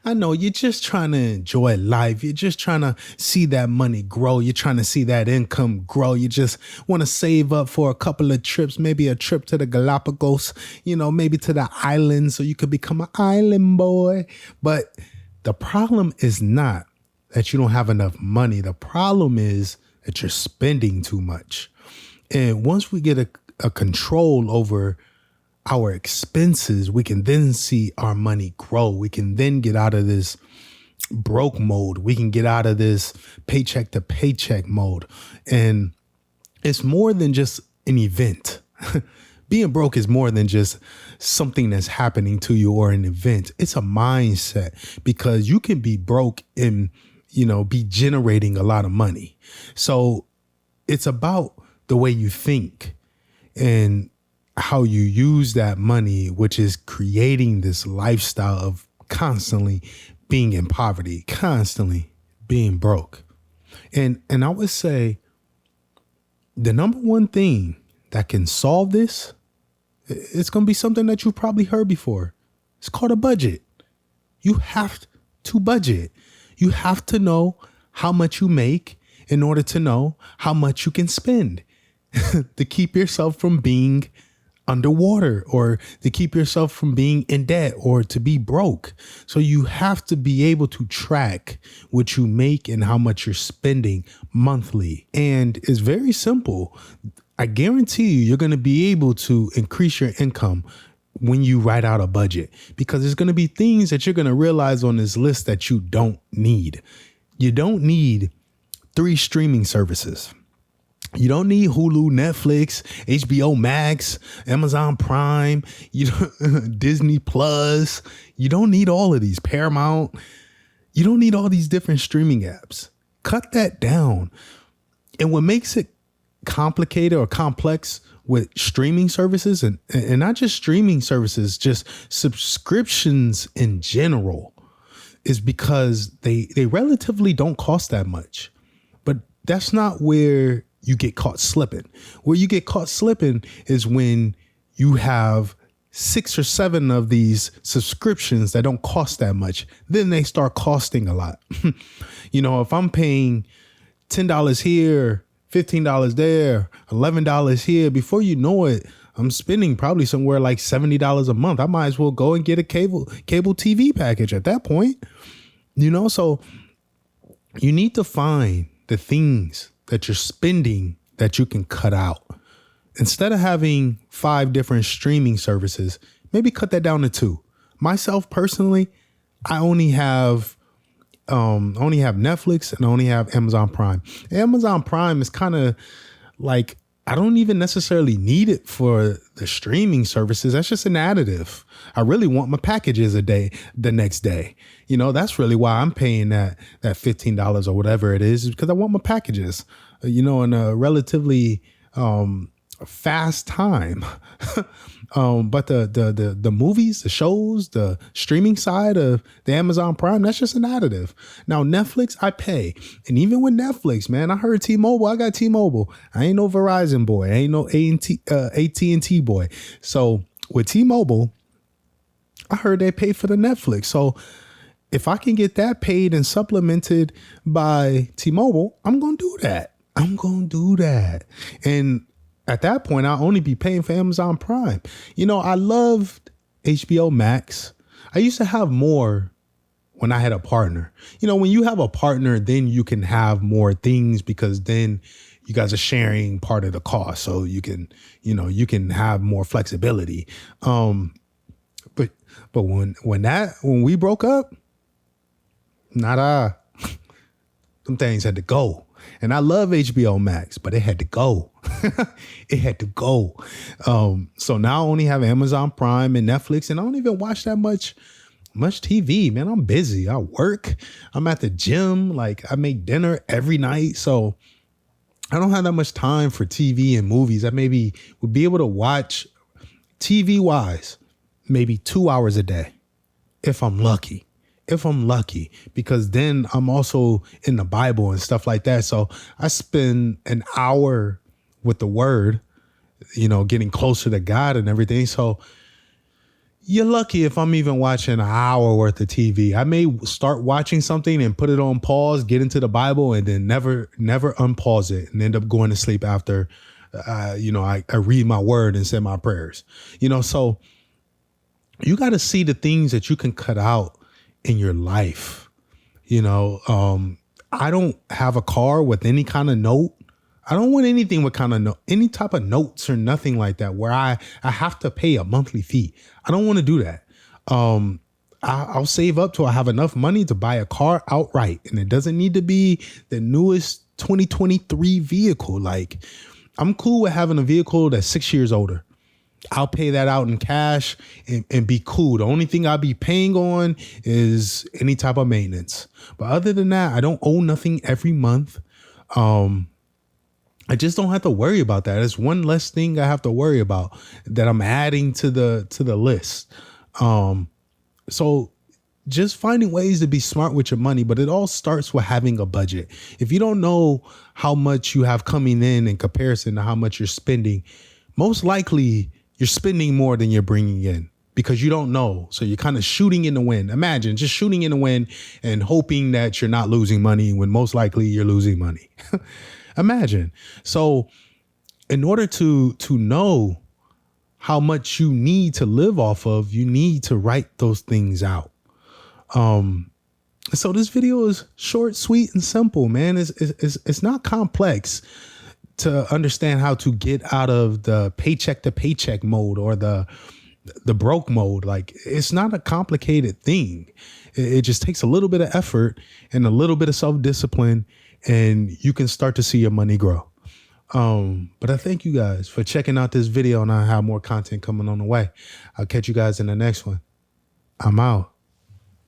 I know you're just trying to enjoy life. You're just trying to see that money grow. You're trying to see that income grow. You just want to save up for a couple of trips, maybe a trip to the Galapagos, maybe to the island so you could become an island boy. But the problem is not that you don't have enough money. The problem is that you're spending too much. And once we get a control over our expenses, we can then see our money grow. We can then get out of this broke mode. We can get out of this paycheck to paycheck mode. And it's more than just an event. Being broke is more than just something that's happening to you or an event. It's a mindset, because you can be broke and, be generating a lot of money. So it's about the way you think and how you use that money, which is creating this lifestyle of constantly being in poverty, constantly being broke. And I would say the number one thing that can solve this, it's going to be something that you've probably heard before. It's called a budget. You have to budget. You have to know how much you make in order to know how much you can spend to keep yourself from being underwater, or to keep yourself from being in debt, or to be broke. So you have to be able to track what you make and how much you're spending monthly. And it's very simple. I guarantee you're going to be able to increase your income when you write out a budget, because there's going to be things that you're going to realize on this list that you don't need. You don't need 3 streaming services. You don't need Hulu, Netflix, HBO Max, Amazon Prime, Disney Plus. You don't need all of these, Paramount. You don't need all these different streaming apps. Cut that down. And what makes it complicated or complex with streaming services, and not just streaming services, just subscriptions in general, is because they relatively don't cost that much. But that's not where you get caught slipping. Where you get caught slipping is when you have 6 or 7 of these subscriptions that don't cost that much. Then they start costing a lot. If I'm paying $10 here, $15 there, $11 here, before you know it, I'm spending probably somewhere like $70 a month. I might as well go and get a cable TV package at that point. So you need to find the things that you're spending that you can cut out. Instead of having 5 different streaming services, maybe cut that down to 2. Myself personally, I only have Netflix and I only have Amazon Prime. Amazon Prime is kind of like, I don't even necessarily need it for the streaming services. That's just an additive. I really want my packages the next day. That's really why I'm paying that $15 or whatever it is because I want my packages, in a relatively fast time. But the movies, the shows, the streaming side of the Amazon Prime, that's just an additive. Now, Netflix, I pay. And even with Netflix, man, I heard T-Mobile. I got T-Mobile. I ain't no Verizon boy. I ain't no AT&T boy. So with T-Mobile, I heard they pay for the Netflix. So if I can get that paid and supplemented by T-Mobile, I'm going to do that. And at that point, I'll only be paying for Amazon Prime. I loved HBO Max. I used to have more when I had a partner. When you have a partner, then you can have more things because then you guys are sharing part of the cost. So you can have more flexibility. But when we broke up, them things had to go. And I love HBO Max, but it had to go. It had to go. So now I only have Amazon Prime and Netflix, and I don't even watch that much TV, man. I'm busy. I work. I'm at the gym. Like I make dinner every night. So I don't have that much time for TV and movies. I maybe would be able to watch TV wise, maybe 2 hours a day if I'm lucky. Because then I'm also in the Bible and stuff like that. So I spend an hour with the word, getting closer to God and everything. So, You're lucky if I'm even watching an hour worth of TV. I may start watching something and put it on pause, get into the Bible, and then never unpause it and end up going to sleep after, I read my word and say my prayers. So you got to see the things that you can cut out in your life. I don't have a car with any kind of note. I don't want anything with any type of notes or nothing like that where I have to pay a monthly fee. I don't want to do that. I'll save up till I have enough money to buy a car outright. And it doesn't need to be the newest 2023 vehicle. Like, I'm cool with having a vehicle that's 6 years older. I'll pay that out in cash and be cool. The only thing I'll be paying on is any type of maintenance. But other than that, I don't owe nothing every month. I just don't have to worry about that. It's one less thing I have to worry about that I'm adding to the list. So just finding ways to be smart with your money, but it all starts with having a budget. If you don't know how much you have coming in comparison to how much you're spending, most likely you're spending more than you're bringing in because you don't know. So you're kind of shooting in the wind. Imagine just shooting in the wind and hoping that you're not losing money when most likely you're losing money. Imagine. So in order to know how much you need to live off of, you need to write those things out. So this video is short, sweet, and simple, man. It's not complex to understand how to get out of the paycheck to paycheck mode or the broke mode. Like, it's not a complicated thing. It just takes a little bit of effort and a little bit of self-discipline, and you can start to see your money grow. But I thank you guys for checking out this video, and I have more content coming on the way. I'll catch you guys in the next one. I'm out.